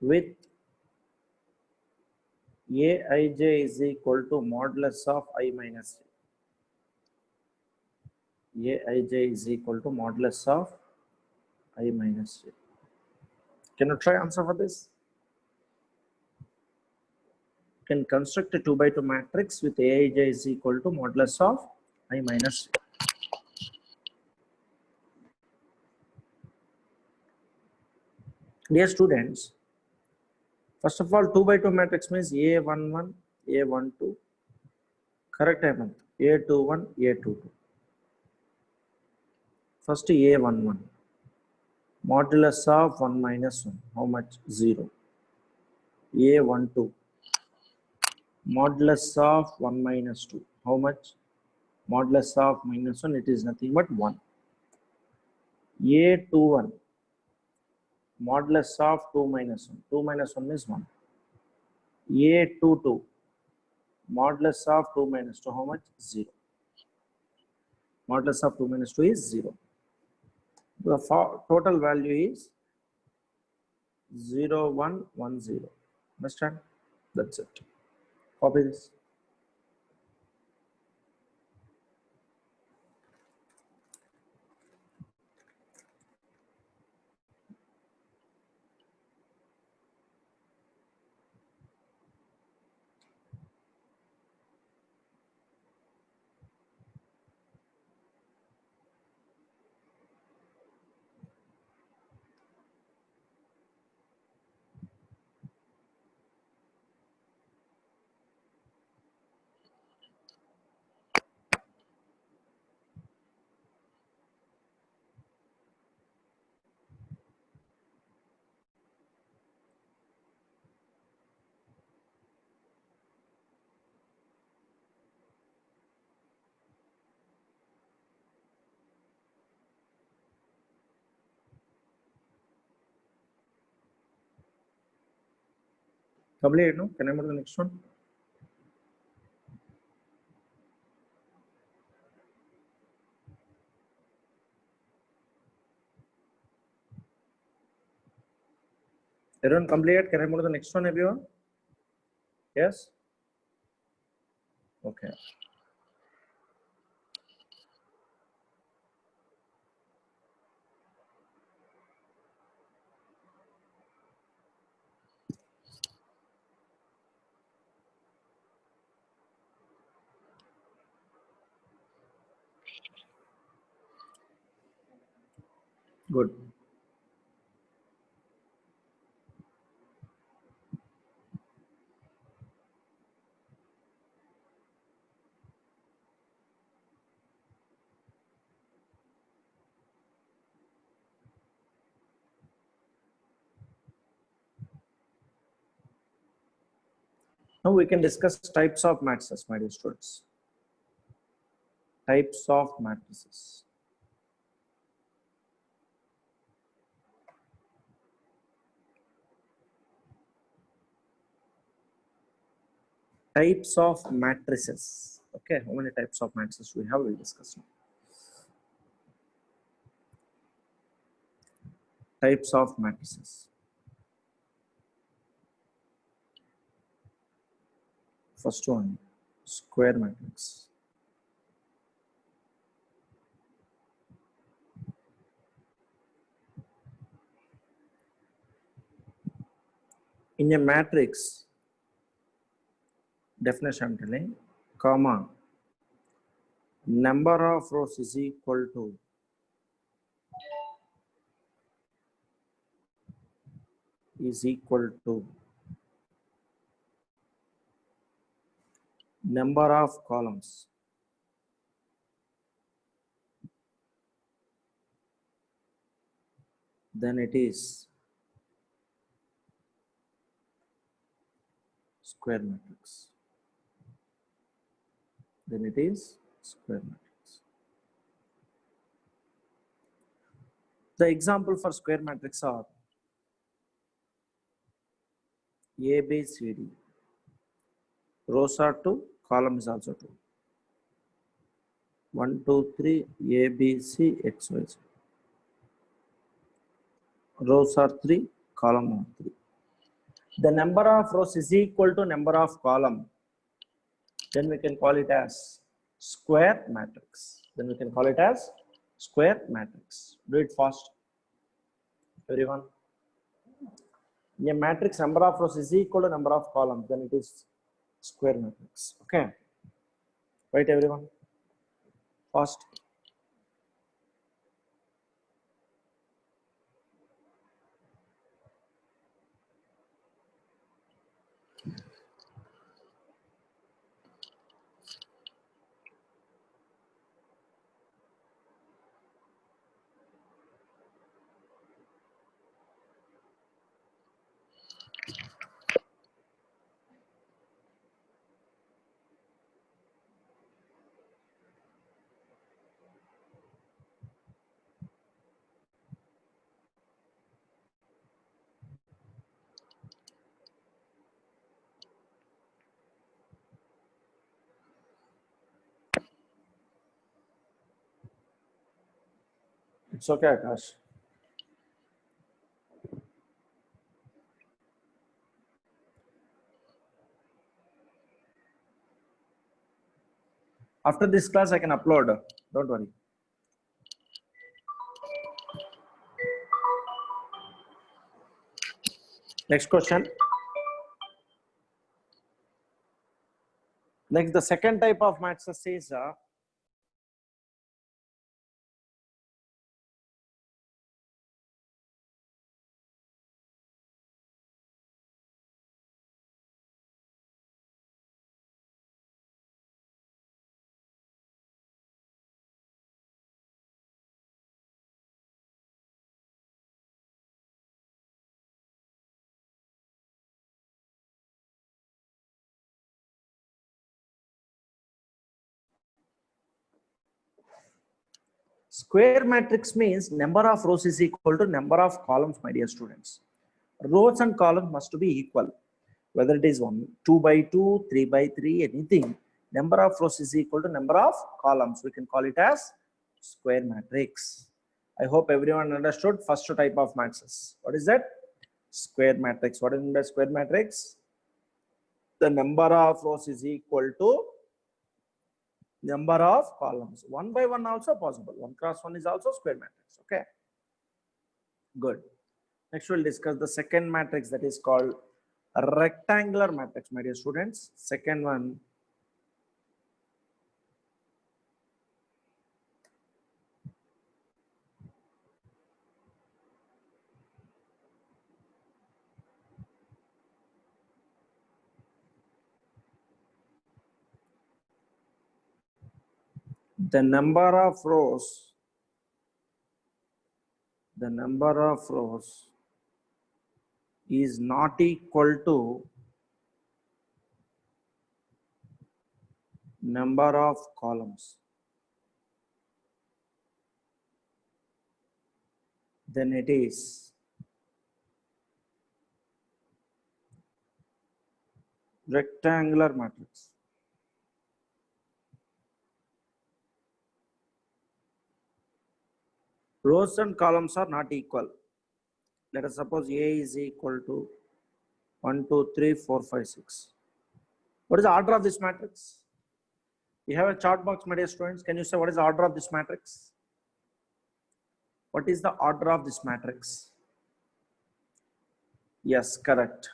with Aij is equal to modulus of I minus j. Aij is equal to modulus of I minus j. Can you try answer for this? Can construct a 2 by 2 matrix with Aij is equal to modulus of I minus j. Dear students, first of all, 2 by 2 matrix means A11, A12, correct time, A21, A22. First A11, modulus of 1 minus 1, how much? 0. A12, modulus of 1 minus 2, how much? Modulus of minus 1, it is nothing but 1. A21, modulus of 2 minus 1, 2 minus 1 is 1. A22, modulus of 2 minus 2, how much? 0. Modulus of 2 minus 2 is 0. The total value is 0, 1, 1, 0. Understand? That's it. Copy this. Complete, no? Can I move to the next one? Everyone complete? Can I move to the next one, everyone? Yes? Okay. Good. Now we can discuss types of matrices, my dear students. Types of matrices. Types of matrices. Okay, how many types of matrices we have? We'll discuss now. Types of matrices. First one, square matrix. In a matrix, definition I'm telling, comma, number of rows is equal to number of columns. Then it is square matrix. Then it is square matrix. The example for square matrix are A, B, C, D. Rows are 2, column is also 2. 1, 2, 3, A, B, C, X, Y, Z. Rows are 3, column are 3. the number of rows is equal to number of column, then we can call it as square matrix. Then we can call it as square matrix. Do it fast, everyone. A matrix number of rows is equal to number of columns, then it is square matrix. Okay, right, everyone? Fast. It's okay, Akash. After this class, I can upload. Don't worry. Next question. Next, the second type of matrix is square matrix means number of rows is equal to number of columns, my dear students. Rows and columns must be equal. Whether it is 2 by 2, 3 by 3, anything. Number of rows is equal to number of columns. We can call it as square matrix. I hope everyone understood first type of matrices. What is that? Square matrix. What is the square matrix? The number of rows is equal to number of columns. 1 by 1 also possible. 1 cross 1 is also square matrix. Okay. Good. Next we'll discuss the second matrix, that is called a rectangular matrix, my dear students. Second one. The number of rows is not equal to number of columns. Then it is rectangular matrix. Rows and columns are not equal. Let us suppose A is equal to 1, 2, 3, 4, 5, 6. What is the order of this matrix? We have a chart box, my dear students. Can you say what is the order of this matrix? What is the order of this matrix? Yes, correct.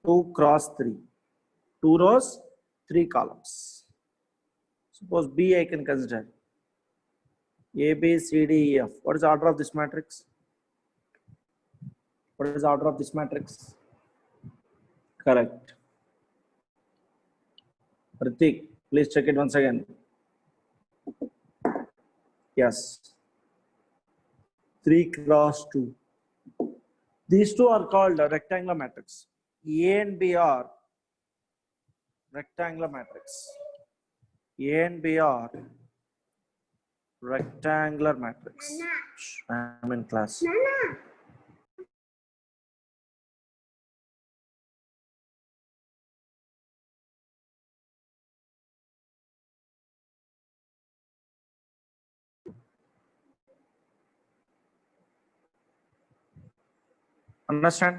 2 cross 3. 2 rows, 3 columns. Suppose B I can consider. A, B, C, D, E, F. What is the order of this matrix? What is the order of this matrix? Correct. Pratik, please check it once again. Yes. 3 cross 2. These two are called a rectangular matrix. A and B are rectangular matrix. A and B are rectangular matrix. I'm in class. Understand?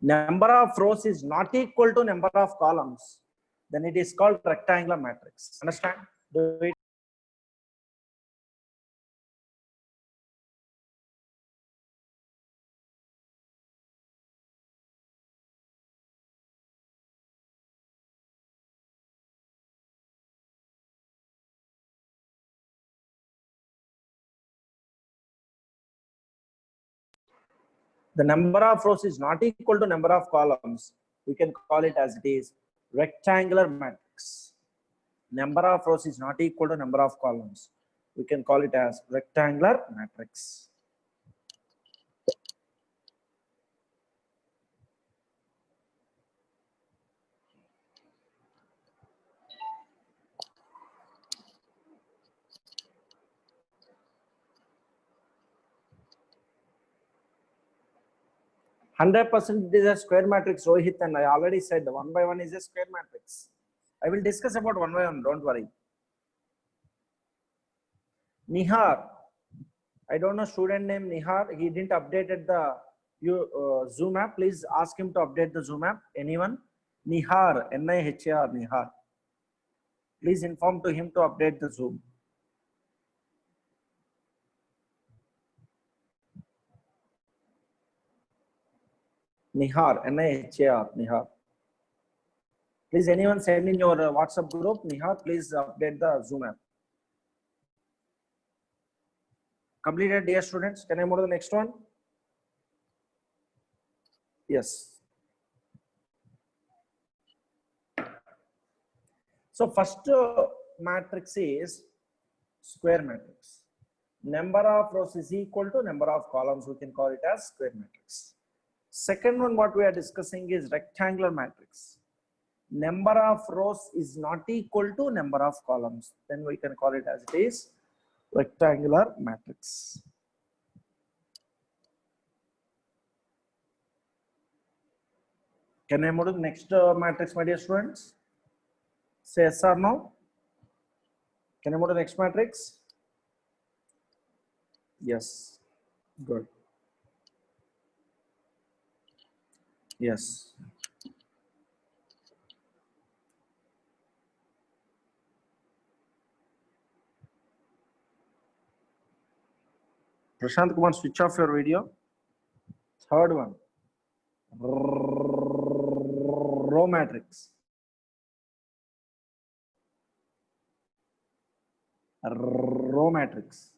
number of rows is not equal to number of columns, then it is called rectangular matrix. Understand? Do it. The number of rows is not equal to number of columns. We can call it as it is rectangular matrix. Number of rows is not equal to number of columns. We can call it as rectangular matrix. Hundred percent it is a square matrix, Rohit, and I already said the 1 by 1 is a square matrix. I will discuss about 1 by 1. Don't worry. Nihar, I don't know student name Nihar. He didn't updated the Zoom app. Please ask him to update the Zoom app. Anyone? Nihar, N-I-H-A-R, Nihar. Please inform to him to update the Zoom. Nihar, N-I-H-A-R, Nihar. Please, anyone send in your WhatsApp group, Nihar, please update the Zoom app. Completed, dear students. Can I move to the next one? Yes. So first matrix is square matrix. Number of rows is equal to number of columns. We can call it as square matrix. Second one, what we are discussing is rectangular matrix. Number of rows is not equal to number of columns. Then we can call it as it is rectangular matrix. Can I move to the next matrix, my dear students? Say yes or no. Can I move to the next matrix? Yes. Good. Yes. Prashant Kumar, switch off your video. Third one. Row matrix. Row matrix.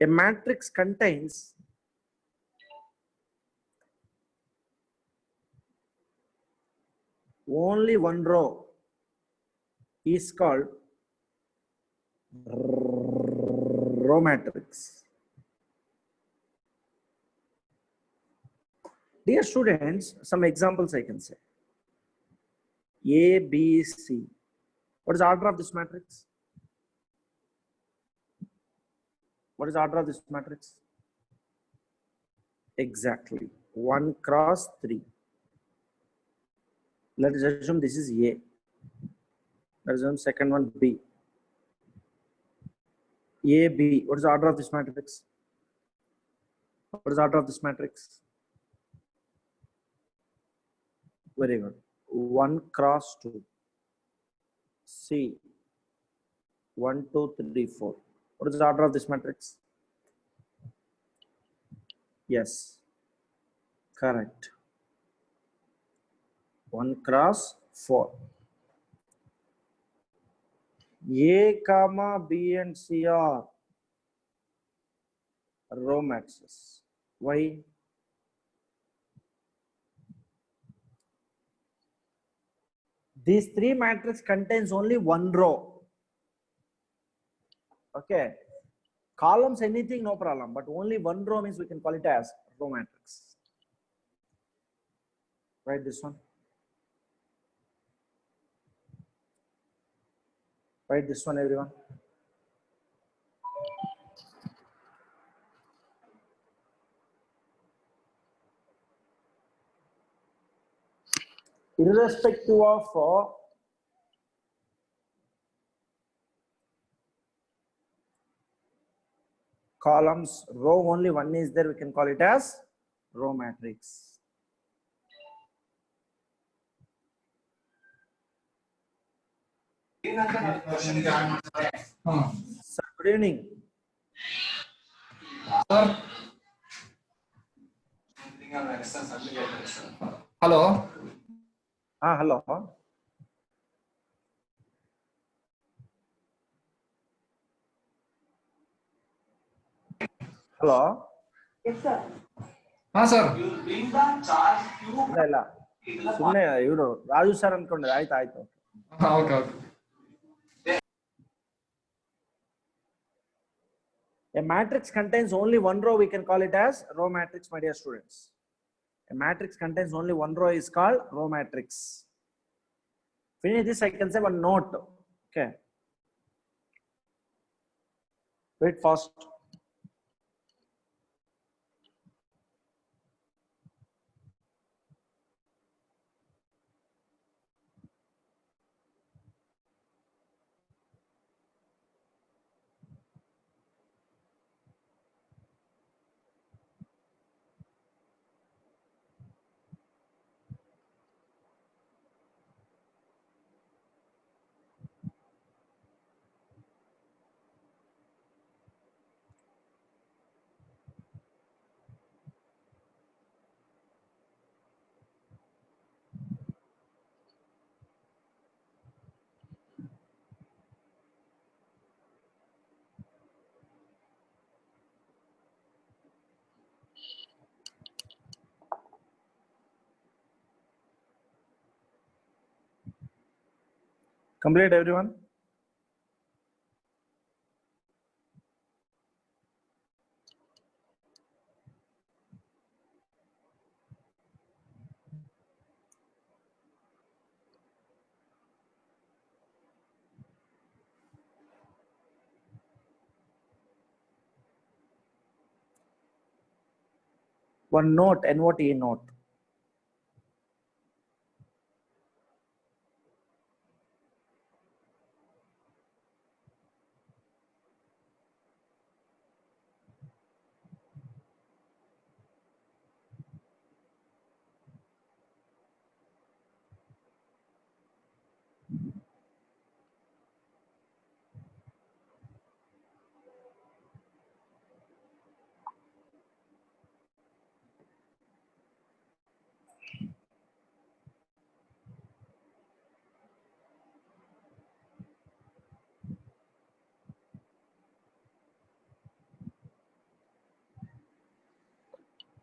A matrix contains only one row is called row matrix. Dear students, some examples I can say. A, B, C. What is the order of this matrix? What is the order of this matrix? Exactly. 1 cross 3. Let us assume this is A. Let us assume second one B. A, B. What is the order of this matrix? What is the order of this matrix? Very good. 1 cross 2. C. 1, 2, 3, 4. What is the order of this matrix? Yes. Correct. 1 cross 4. A, comma, B and C are row matrices. Why? These three matrices contains only one row. Okay. Columns, anything, no problem. But only one row means we can call it as row matrix. Write this one. Write this one, everyone. Irrespective of columns, row only one is there, we can call it as row matrix. Sir, good evening. Sir. Hello. Hello. Hello. Yes, sir. Sir. ಇಲ್ಲ ಸುಮ್ಮನೆ ಇವರು Raju sir ಅನ್ಕೊಂಡ್ರೆ ಆಯ್ತು. Okay. A matrix contains only one row, we can call it as row matrix, my dear students. A matrix contains only one row is called row matrix. Finish this, I can say one note. Okay. Wait fast. Complete everyone. One note, NOT note.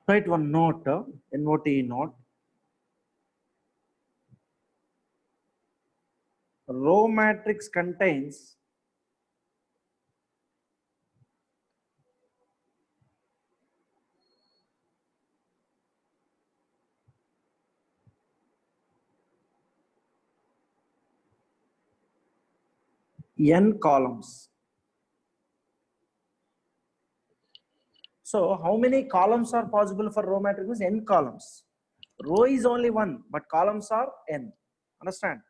Write one note, NOT note. Row matrix contains n columns. So how many columns are possible for row matrix? Is n columns. Row is only one, but columns are n. Understand?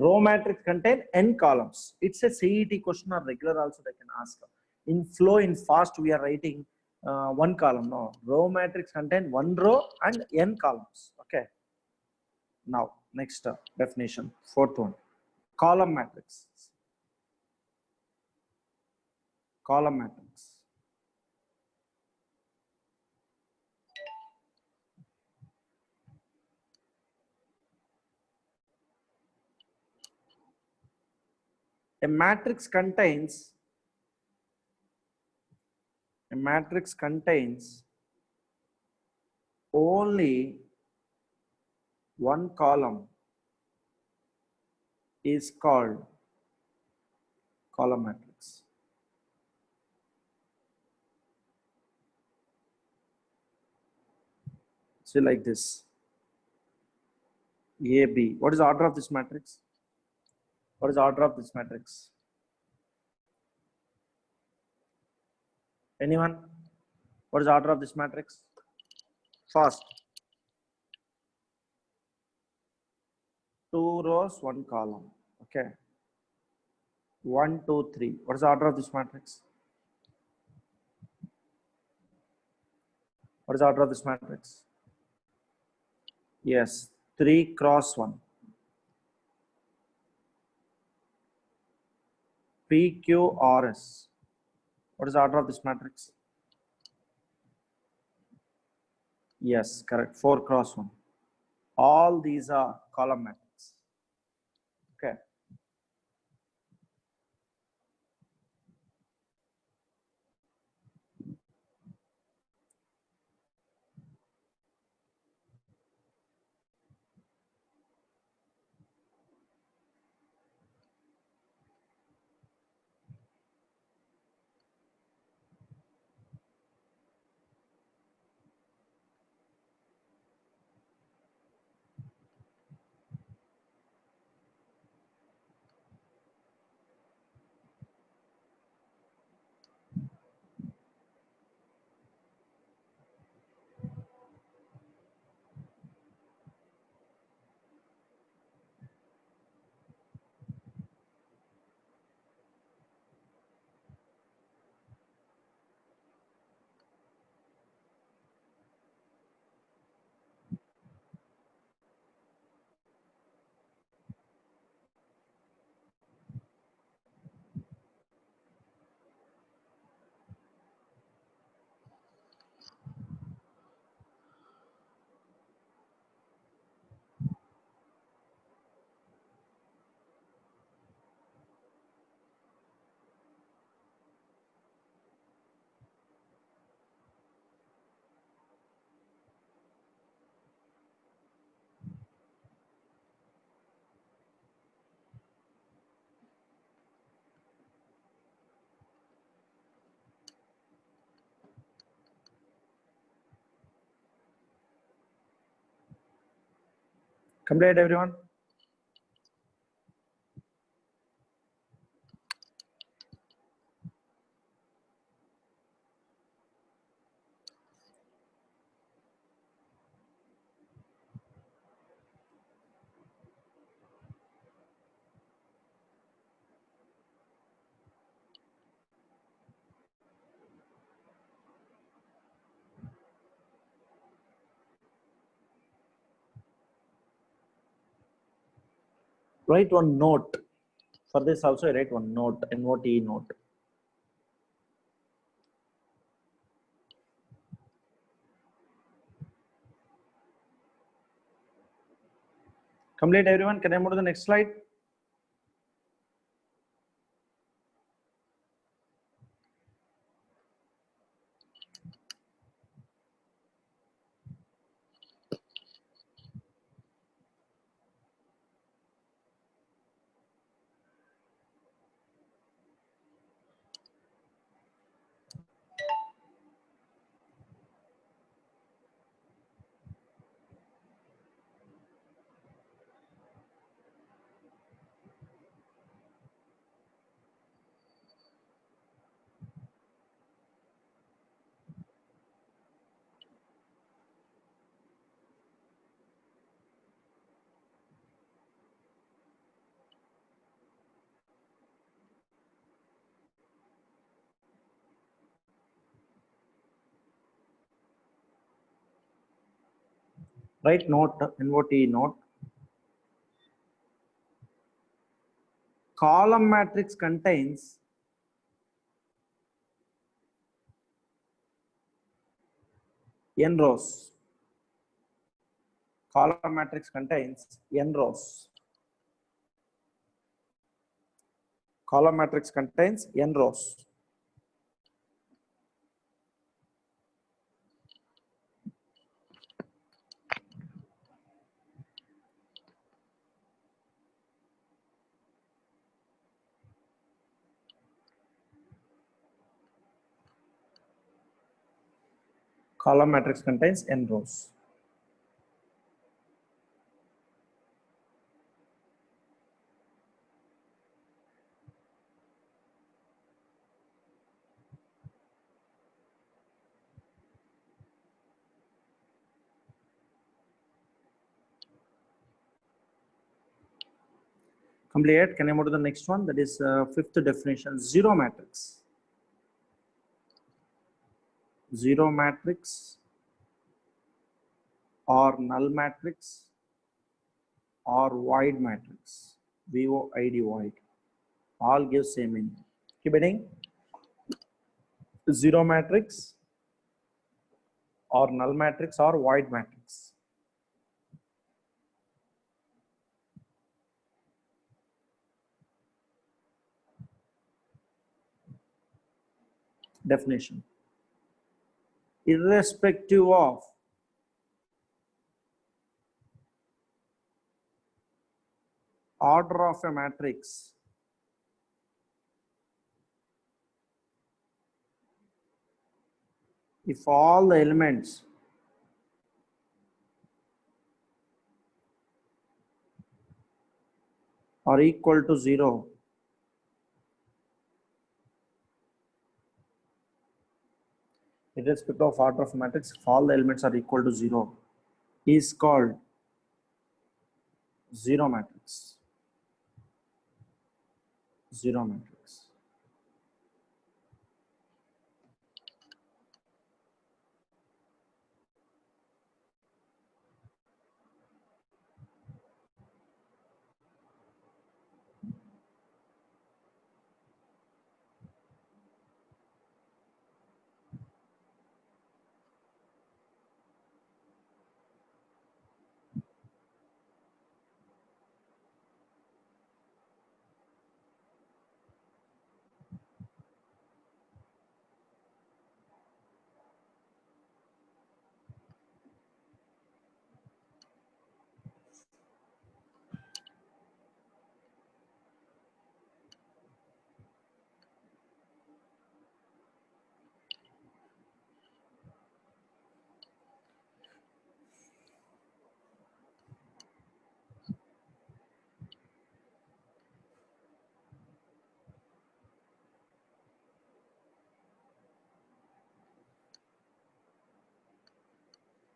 Row matrix contain n columns. It's a CET question or regular also they can ask. In flow, in fast, we are writing one column. No, row matrix contain one row and n columns. Okay. Now, next definition, fourth one, column matrix. Column matrix. A matrix contains only one column is called column matrix. So like this, A, B. What is the order of this matrix? What is the order of this matrix? Anyone? What is the order of this matrix? Fast. 2 rows, 1 column. Okay. 1, 2, 3. What is the order of this matrix? What is the order of this matrix? Yes, 3 cross 1. PQRS. What is the order of this matrix? Yes, correct. 4 cross 1. All these are column matrix. Okay. Complete everyone. Write one note. For this also I write one note, NOTE note. Complete everyone. Can I move to the next slide? Write note, NOTE note. Column matrix contains n rows. Column matrix contains n rows. Column matrix contains n rows. Column matrix contains n rows. Complete. Can I move to the next one? That is fifth definition, zero matrix. Zero matrix or null matrix or void matrix. VOID void. All give same meaning. Keep reading. Zero matrix or null matrix or void matrix. Definition. Irrespective of order of a matrix, if all the elements are equal to 0, irrespective of order of matrix, if all the elements are equal to 0, is called zero matrix. Zero matrix.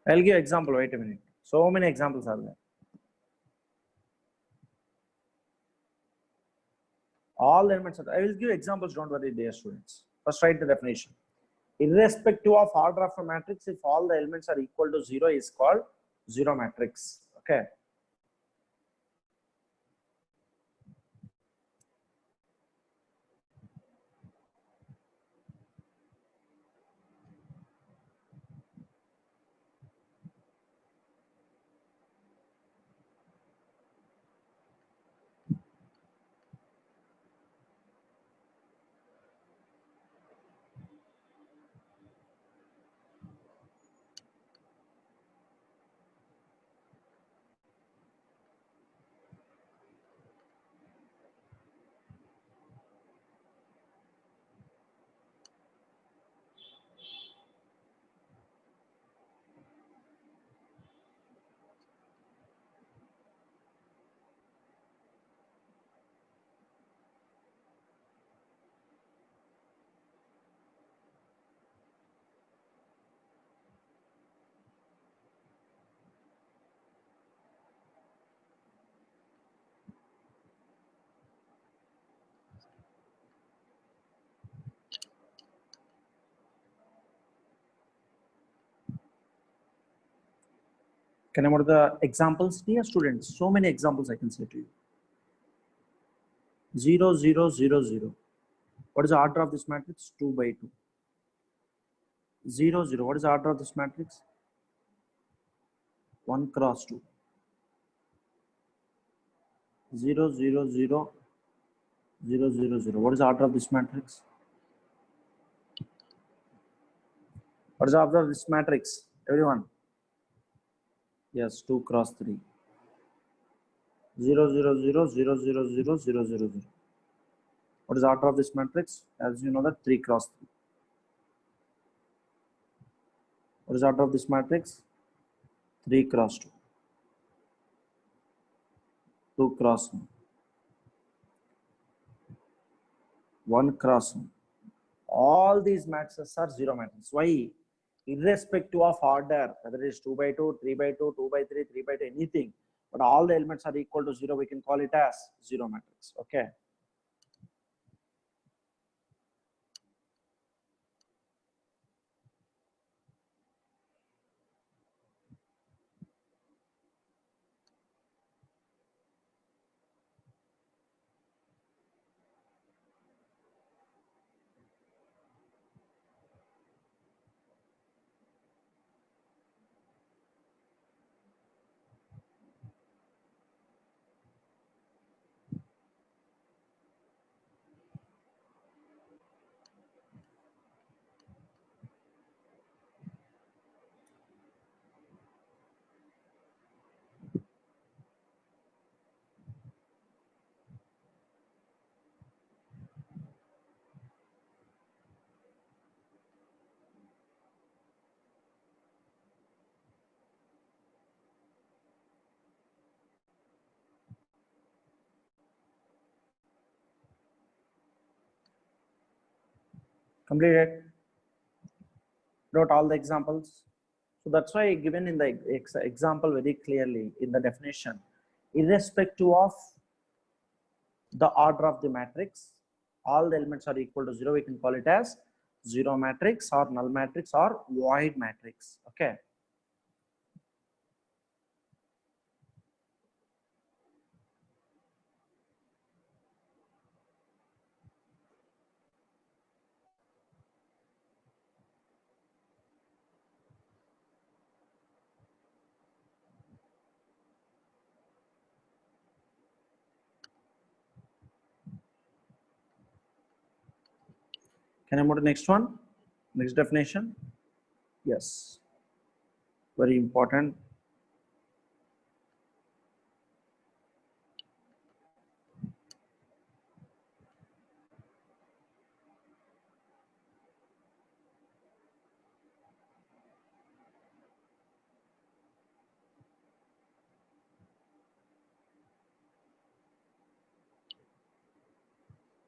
I'll give example. Wait a minute. So many examples are there. All elements are. I will give examples. Don't worry, dear students. First, write the definition. Irrespective of order of a matrix, if all the elements are equal to 0, is called zero matrix. Okay. Can I move to the examples? Dear students, so many examples I can say to you. 0, 0, 0, 0. What is the order of this matrix? 2 by 2. 0, 0. What is the order of this matrix? 1 cross 2. 0, 0, 0, 0, 0, 0. What is the order of this matrix? What is the order of this matrix? Everyone? Yes, 2 cross 3. 0, 0, 0, 0, 0, 0, 0, 0, 0. What is the order of this matrix? As you know that 3 cross 3. What is the order of this matrix? 3 cross 2, 2 cross 1, 1 cross 1. All these matrices are zero matrices. Why? Irrespective of order, whether it is 2 by 2, 3 by 2, 2 by 3, 3 by 2, anything, but all the elements are equal to 0, we can call it as zero matrix. Okay. Completed. Wrote all the examples. So that's why given in the example very clearly in the definition, irrespective of the order of the matrix, all the elements are equal to 0, we can call it as zero matrix or null matrix or void matrix. Okay. Can I move to the next one? Next definition? Yes. Very important.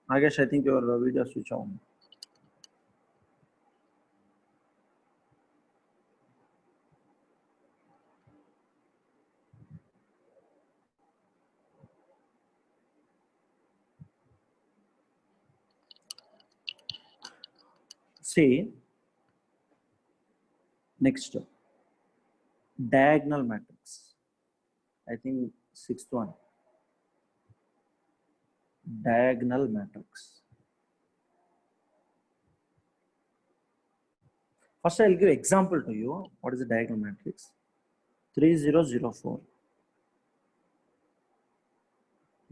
I guess I think your video switch on. See, next diagonal matrix. I think sixth one. Diagonal matrix. First, I'll give example to you. What is the diagonal matrix? 3004.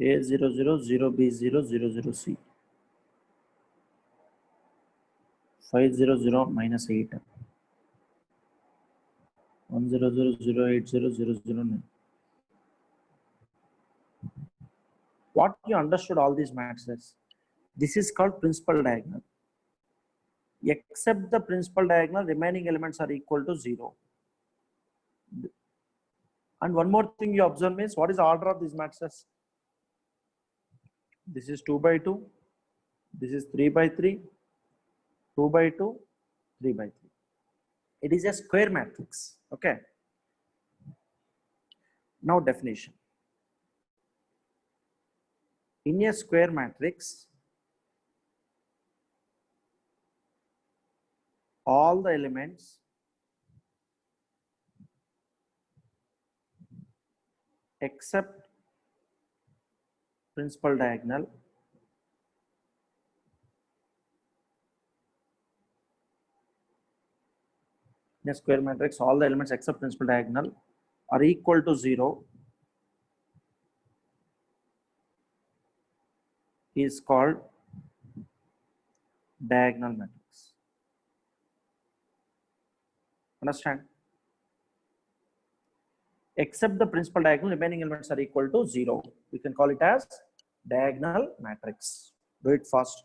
A00, 0B0, 00C. 500 minus 8. 100, 080, 009. What you understood all these matrices? This is called principal diagonal. Except the principal diagonal, remaining elements are equal to 0. And one more thing you observe is what is the order of these matrices? This is 2 by 2. This is 3 by 3. 2 by 2. 3 by 3. It is a square matrix. Okay. Now definition. In a square matrix, all the elements except principal diagonal in a square matrix, all the elements except principal diagonal are equal to 0 is called diagonal matrix. Understand? Except the principal diagonal, remaining elements are equal to 0. We can call it as diagonal matrix. Do it fast.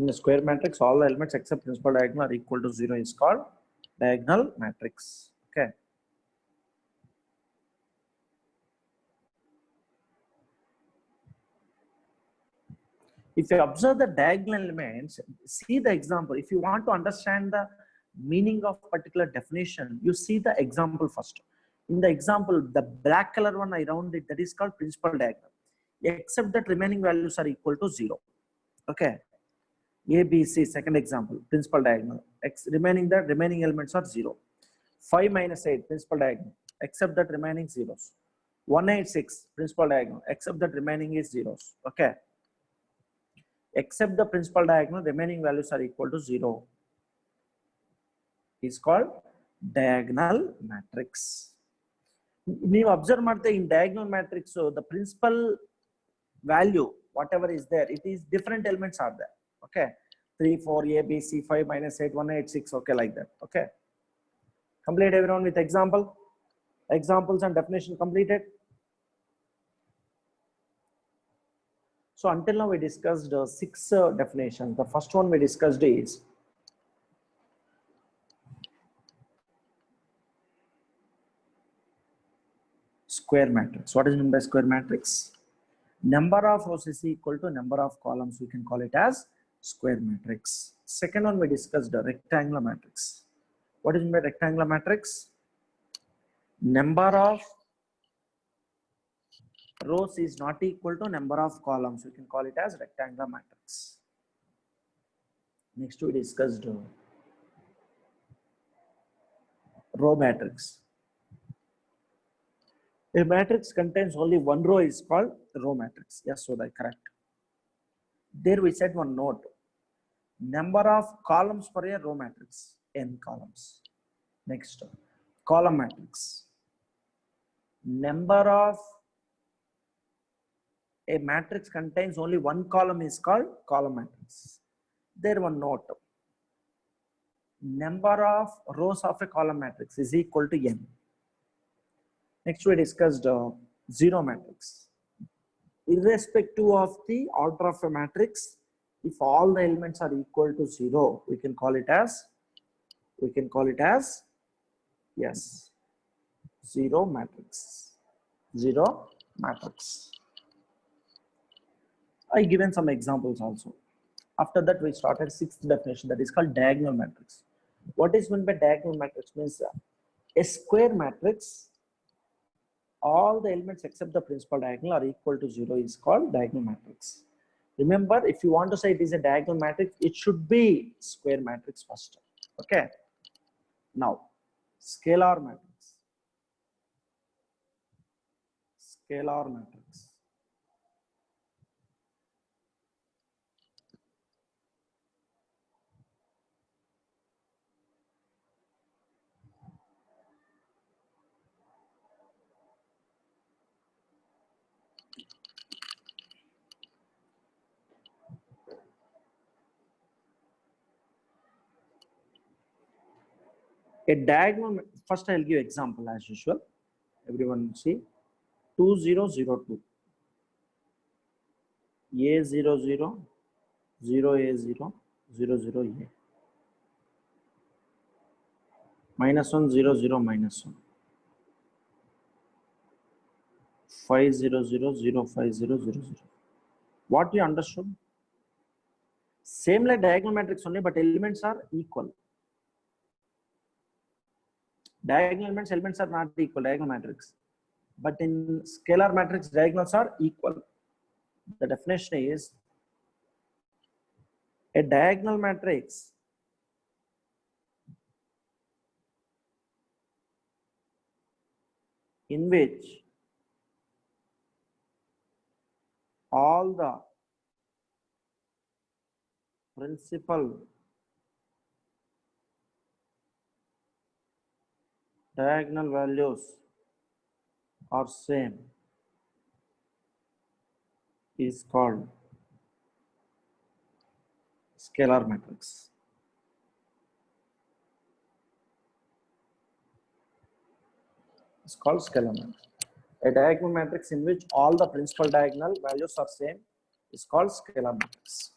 In a square matrix, all the elements except principal diagonal are equal to 0 is called diagonal matrix. Okay. If you observe the diagonal elements, see the example. If you want to understand the meaning of particular definition, you see the example first. In the example, the black color one around it, that is called principal diagonal. Except that remaining values are equal to 0. Okay. A, B, C, second example, principal diagonal. Remaining elements are 0. 5 minus 8, principal diagonal. Except that remaining zeros. 186, principal diagonal. Except that remaining is zeros. Okay. Except the principal diagonal, remaining values are equal to 0. Is called diagonal matrix. You observe in diagonal matrix, so the principal value, whatever is there, it is different elements are there. Okay. 3, 4, A, B, C, 5 minus 8, 1, 8, 6. Okay, like that. Okay. Complete everyone with example. Examples and definition completed. So until now we discussed 6 definitions. The first one we discussed is square matrix. What is meant by square matrix? Number of rows is equal to number of columns. We can call it as square matrix. Second one we discussed the rectangular matrix. What is meant by rectangular matrix? Number of rows is not equal to number of columns. We can call it as rectangular matrix. Next we discussed row matrix. A matrix contains only one row is called row matrix. Yes, so that's correct. There we said one note. Number of columns for a row matrix, n columns. Next, column matrix. Number of a matrix contains only one column is called column matrix. There one note. Number of rows of a column matrix is equal to n. Next we discussed zero matrix. Irrespective of the order of a matrix, if all the elements are equal to 0, we can call it as yes, zero matrix. Zero matrix. I given some examples also. After that we started sixth definition, that is called diagonal matrix. What is meant by diagonal matrix? Means a square matrix, all the elements except the principal diagonal are equal to 0 is called diagonal matrix. Remember, if you want to say it is a diagonal matrix, it should be square matrix first. Okay. Now, scalar matrix. Scalar matrix. A diagonal, first I'll give example as usual. Everyone see 2002. A00, 0A0, 00A. -1, 00, -1. 500, 050, 00. What you understood? Same like diagonal matrix only, but elements are equal. Diagonal elements are not equal, diagonal matrix. But in scalar matrix, diagonals are equal. The definition is a diagonal matrix in which all the principal diagonal values are same is called scalar matrix. It's called scalar matrix. A diagonal matrix in which all the principal diagonal values are same is called scalar matrix.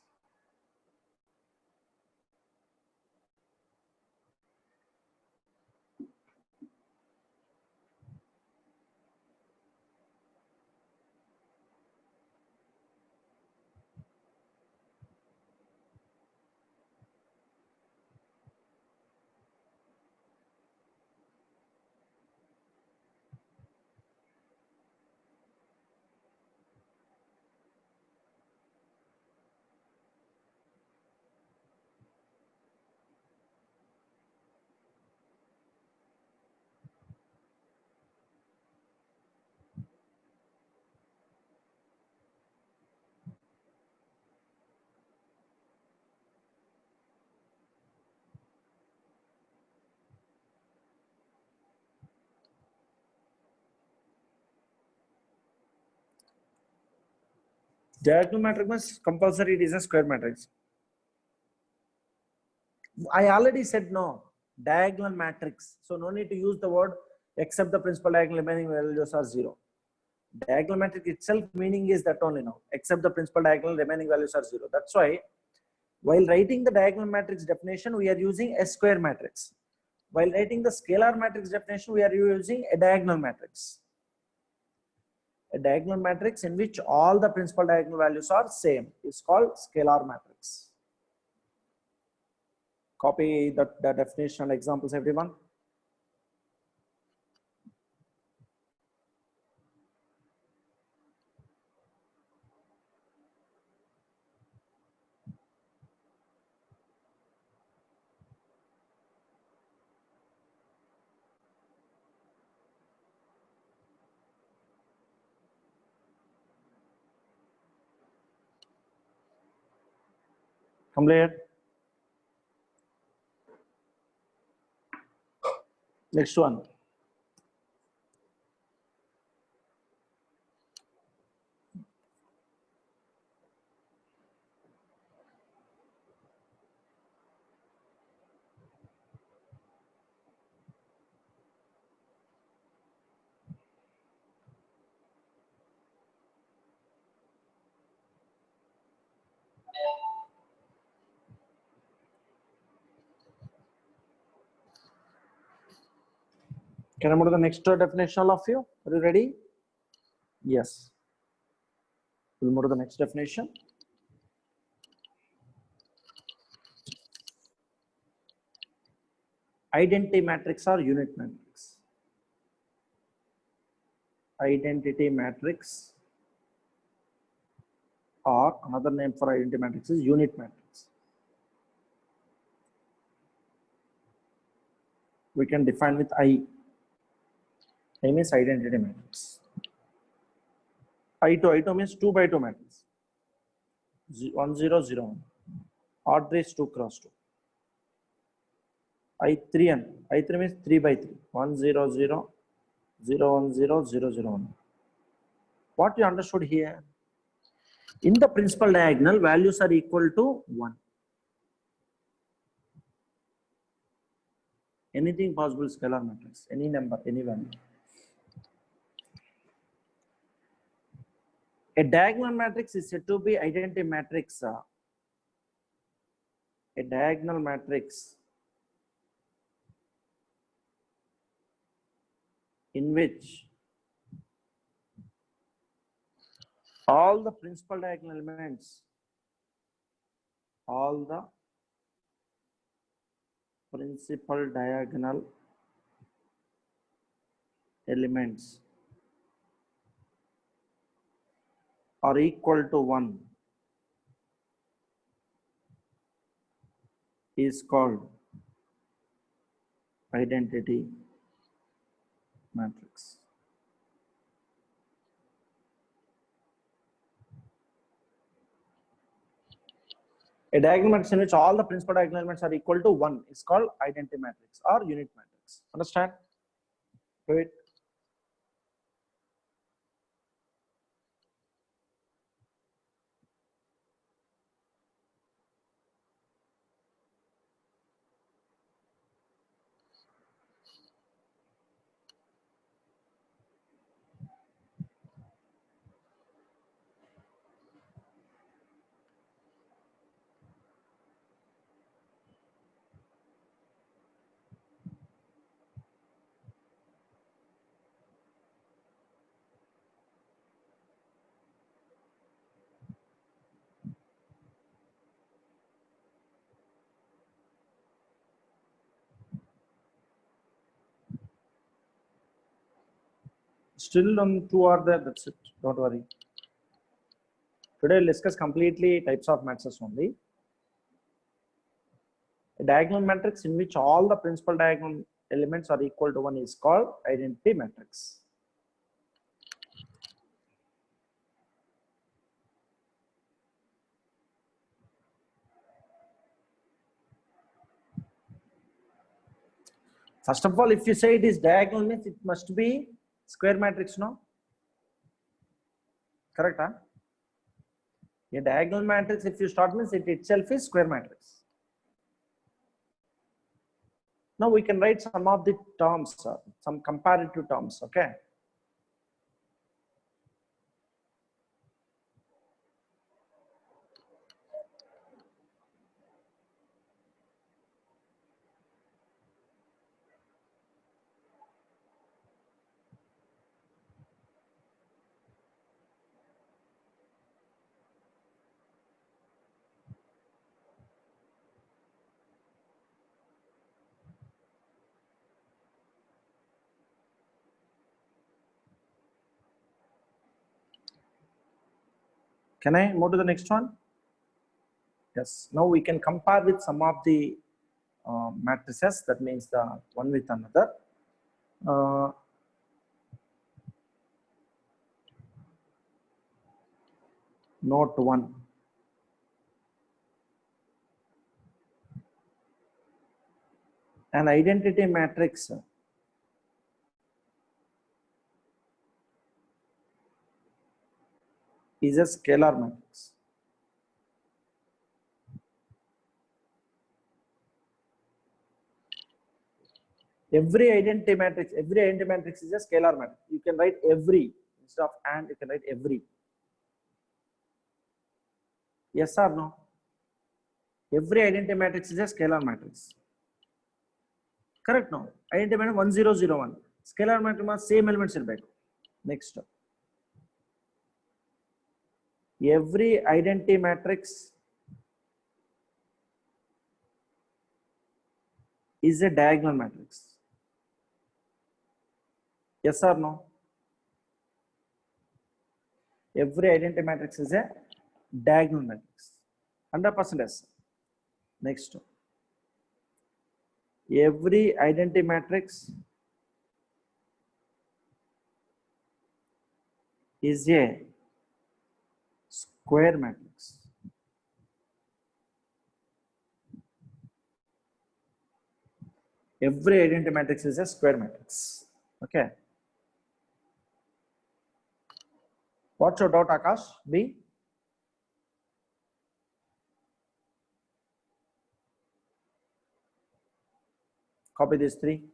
Diagonal matrix means compulsory it is a square matrix. I already said no. Diagonal matrix. So no need to use the word except the principal diagonal remaining values are 0. Diagonal matrix itself meaning is that only now. Except the principal diagonal remaining values are 0. That's why while writing the diagonal matrix definition, we are using a square matrix. While writing the scalar matrix definition, we are using a diagonal matrix. A diagonal matrix in which all the principal diagonal values are same is called scalar matrix. Copy the definition and examples, everyone. Complete. Next one. Can I move to the next definition, all of you? Are you ready? Yes. We'll move to the next definition. Identity matrix or unit matrix. Identity matrix or another name for identity matrix is unit matrix. We can define with I. I means identity matrix. I2 means 2 by 2 matrix. 1 0 0 1. Odd race 2 cross 2. I3N. I3 means 3 by 3. 1 0 0 0 1 0 0 0 1. What you understood here? In the principal diagonal, values are equal to 1. Anything possible scalar matrix, any number, any value. A diagonal matrix is said to be identity matrix. A diagonal matrix in which all the principal diagonal elements, are equal to 1 is called identity matrix. A diagonal matrix in which all the principal diagonal elements are equal to 1 is called identity matrix or unit matrix. Understand? Wait. Still on 2 are there, that's it. Don't worry. Today we'll discuss completely types of matrices only. A diagonal matrix in which all the principal diagonal elements are equal to 1 is called identity matrix. First of all, if you say it is diagonal, means it must be square matrix, no? Correct, huh? A diagonal matrix, if you start means it itself is square matrix. Now we can write some of the terms, some comparative terms, okay? Can I move to the next one? Yes. Now we can compare with some of the matrices, that means the one with another. Note 1. An identity matrix is a scalar matrix. Every identity matrix is a scalar matrix. You can write every instead of and, you can write every. Yes or no? Every identity matrix is a scalar matrix. Correct? No. Identity matrix 1001. Scalar matrix same elements in back. Next. Every identity matrix is a diagonal matrix. Yes or no? Every identity matrix is a diagonal matrix. 100% yes. Next. Every identity matrix is a square matrix. Every identity matrix is a square matrix. Okay. What's your doubt, Akash? B? Copy these three.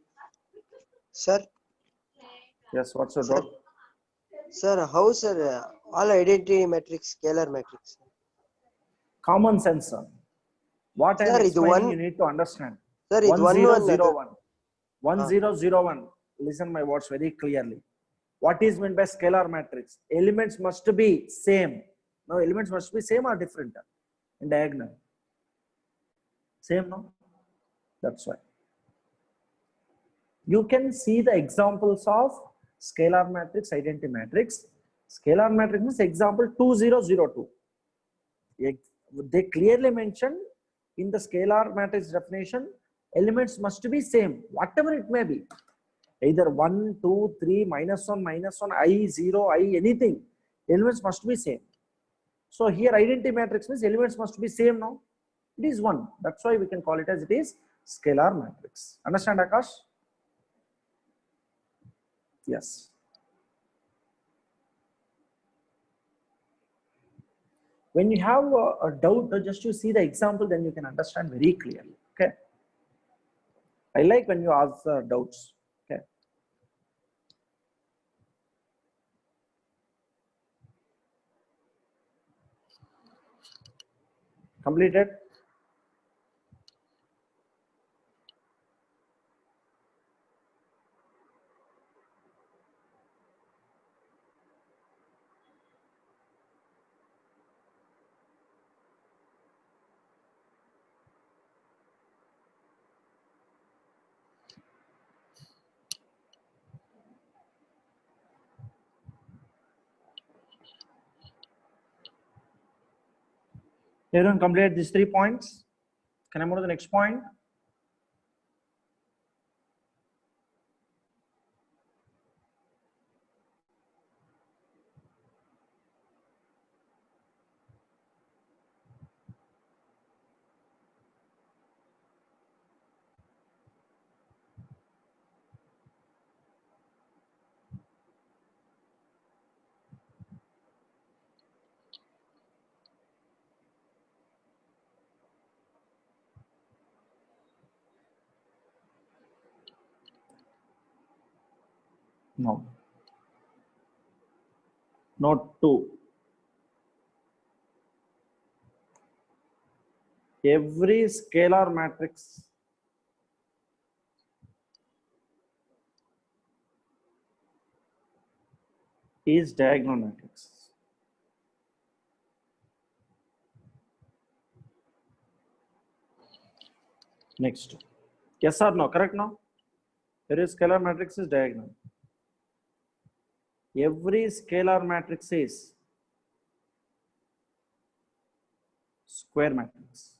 Sir, Yes, what's your Sir. doubt? sir, how sir? All identity matrix, scalar matrix. Common sense, sir. What I am Sir, explaining, you need to understand. Sir, ಇದು 1001. 1001. Listen my words very clearly. What is meant by scalar matrix? Elements must be same. No, elements must be same or different in diagonal. Same, no? That's why. You can see the examples of scalar matrix, identity matrix. Scalar matrix means example 2002. They clearly mention in the scalar matrix definition, elements must be same, whatever it may be. Either 1, 2, 3, -1, -1, I, 0, I, anything. Elements must be same. So here identity matrix means elements must be same now. It is 1. That's why we can call it as it is scalar matrix. Understand, Akash? Yes. When you have a doubt, just you see the example, then you can understand very clearly. Okay. I like when you ask doubts. Okay. Completed. Everyone complete these 3 points. Can I move to the next point? No. Note 2. Every scalar matrix is diagonal matrix. Next. Yes or no? Correct now? Every scalar matrix is diagonal. Every scalar matrix is square matrix.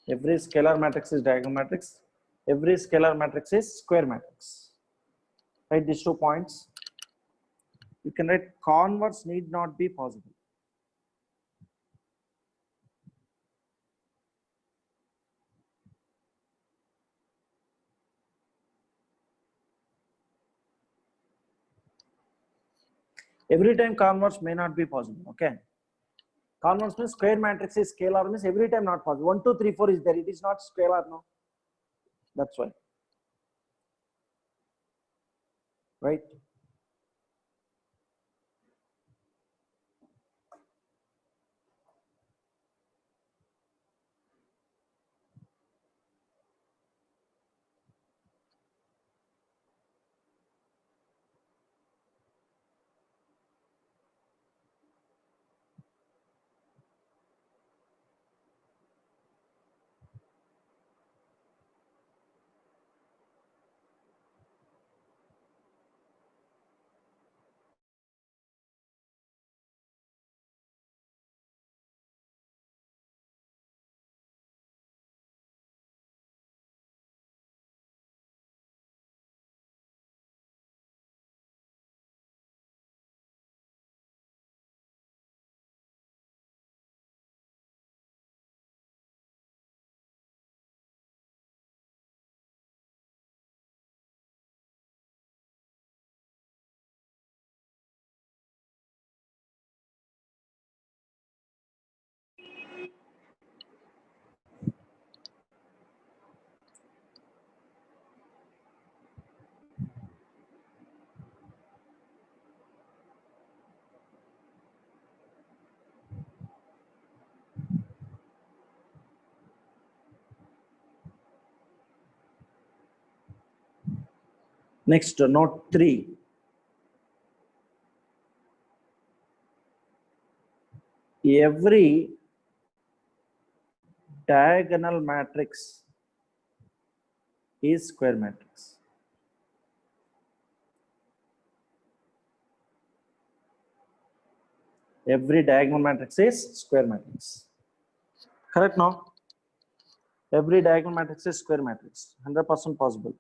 Every scalar matrix is diagonal matrix. Every scalar matrix is square matrix. Write these 2 points. You can write converse need not be possible. Every time converse may not be possible. Okay. Converse means square matrix is scalar means every time not possible. 1, 2, 3, 4 is there. It is not scalar now. That's why. Right. Next, note 3. Every diagonal matrix is square matrix. Every diagonal matrix is square matrix. Correct now? Every diagonal matrix is square matrix. 100% possible.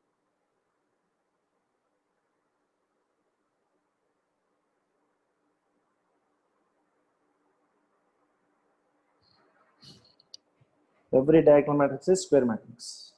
Every diagonal matrix is square matrix.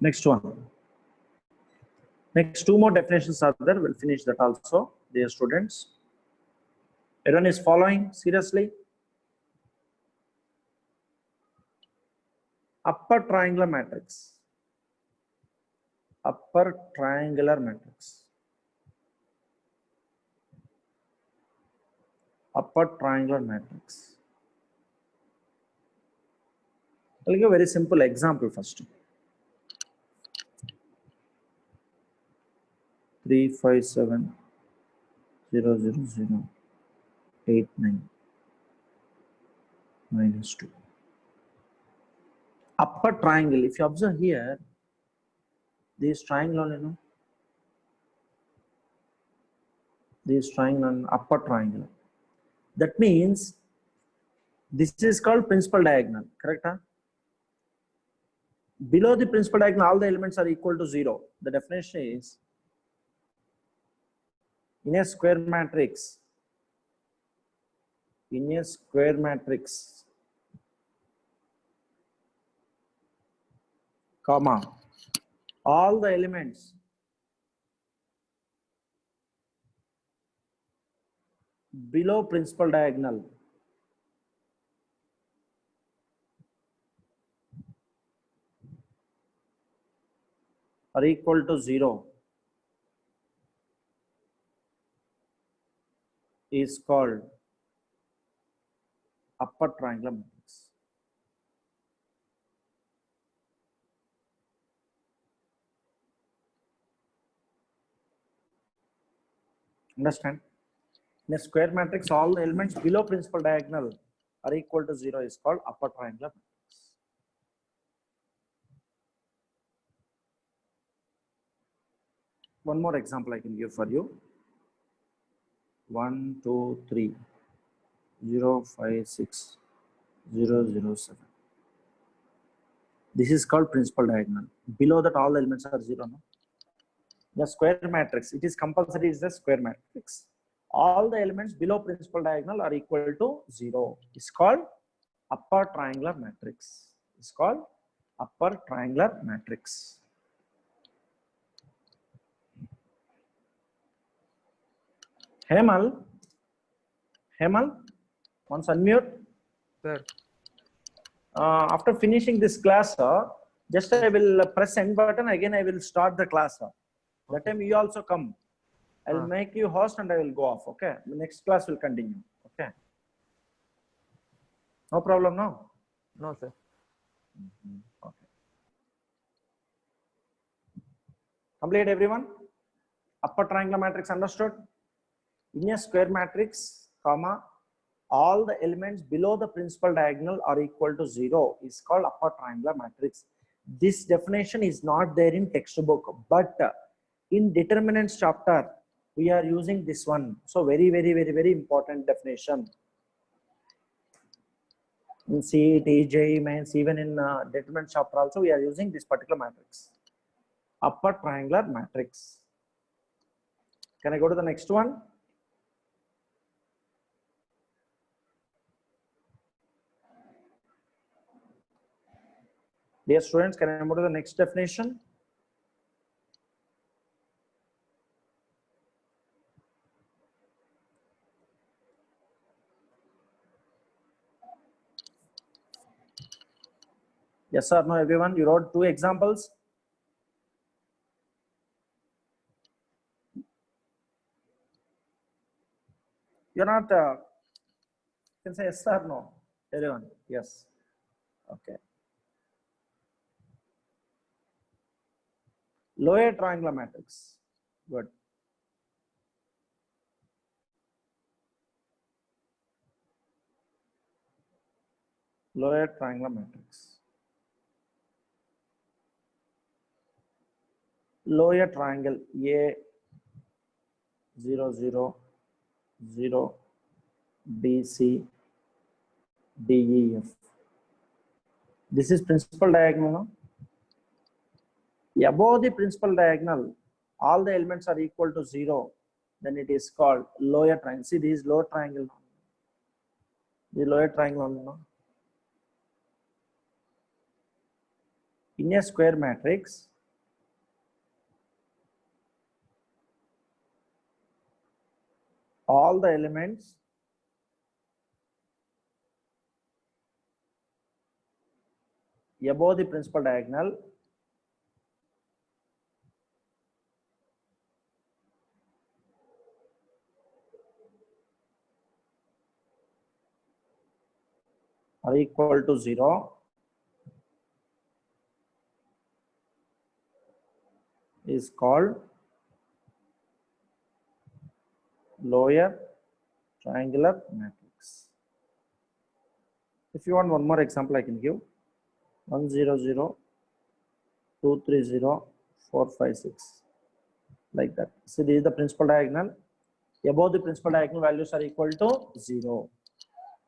Next one. Next 2 more definitions are there. We'll finish that also, dear students. Everyone is following seriously? Upper triangular matrix. Upper triangular matrix. Upper triangular matrix. I'll give a very simple example first. 3, 5, 7, 0, 0, 0, 8, 9, -2. Upper triangle, if you observe here, this triangle, this triangle and upper triangle. That means this is called principal diagonal, correct? Huh? Below the principal diagonal, all the elements are equal to 0. The definition is in a square matrix, comma, all the elements below principal diagonal are equal to 0 is called upper triangular matrix. Understand? In a square matrix, all the elements below principal diagonal are equal to 0 is called upper triangular matrix. One more example I can give for you. 1, 2, 3, 0, 5, 6, 0, 0, 7. This is called principal diagonal. Below that, all the elements are 0. No? The square matrix, it is compulsory, is the square matrix. All the elements below principal diagonal are equal to 0. It's called upper triangular matrix. It's called upper triangular matrix. Hemal, once unmute. Sir. After finishing this class, just I will press end button again. I will start the class. That time you also come. I will make you host and I will go off. Okay. The next class will continue. Okay. No problem. No. No, sir. Okay. Complete everyone. Upper triangular matrix understood. In a square matrix, comma, all the elements below the principal diagonal are equal to 0 is called upper triangular matrix. This definition is not there in textbook, but in determinants chapter, we are using this one. So very important definition. In CET, JEE Mains, even in determinants chapter also, we are using this particular matrix. Upper triangular matrix. Can I go to the next one? Dear students, can I move to the next definition? Yes or no, everyone? You wrote 2 examples. You're not, you can say yes or no, everyone. Yes. Okay. Lower triangular matrix. Good. Lower triangular matrix. Lower triangle A 0 0 0 B C D E F. This is principal diagonal. No? Above the principal diagonal, all the elements are equal to 0. Then it is called lower triangle. See, this is lower triangle. The lower triangle. No? In a square matrix, all the elements above the principal diagonal are equal to 0 is called lower triangular matrix. If you want one more example, I can give 1 0 0 2 3 0 4 5 6 like that. See, this is the principal diagonal. above the principal diagonal values are equal to 0.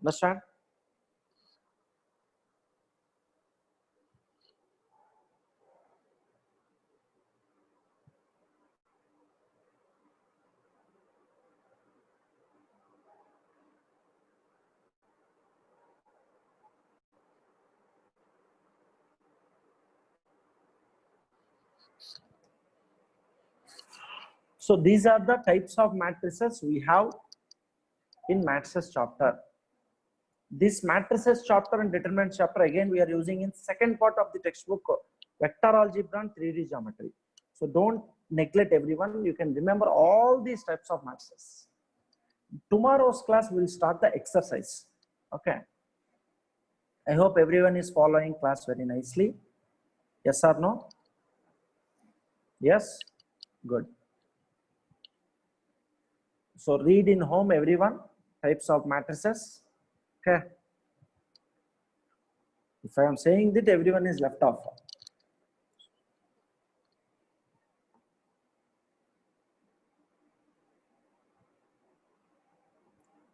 Understand? So these are the types of matrices we have in matrices chapter. This matrices chapter and determinant chapter again we are using in second part of the textbook, vector algebra and 3D geometry. So don't neglect everyone. You can remember all these types of matrices. Tomorrow's class will start the exercise. Okay. I hope everyone is following class very nicely. Yes or no? Yes? Good. So read in home everyone, types of matrices. Okay. If I am saying that, everyone is left off.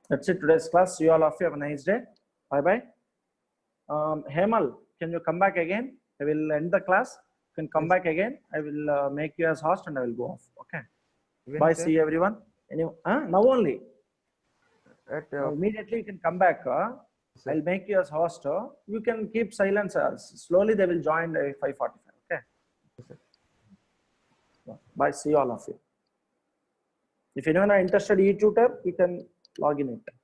That's it, today's class. See you all of you. Have a nice day. Bye bye. Hemal, can you come back again? I will end the class. You can come back again. I will make you as host and I will go off. Okay. When, Bye. sir? See you everyone. Now only. At Immediately you can come back. Sir. I'll make you as host. You can keep silence. Slowly they will join 5:45. Okay. Bye. See you all of you. If anyone are interested, e-tutor, you can log in it.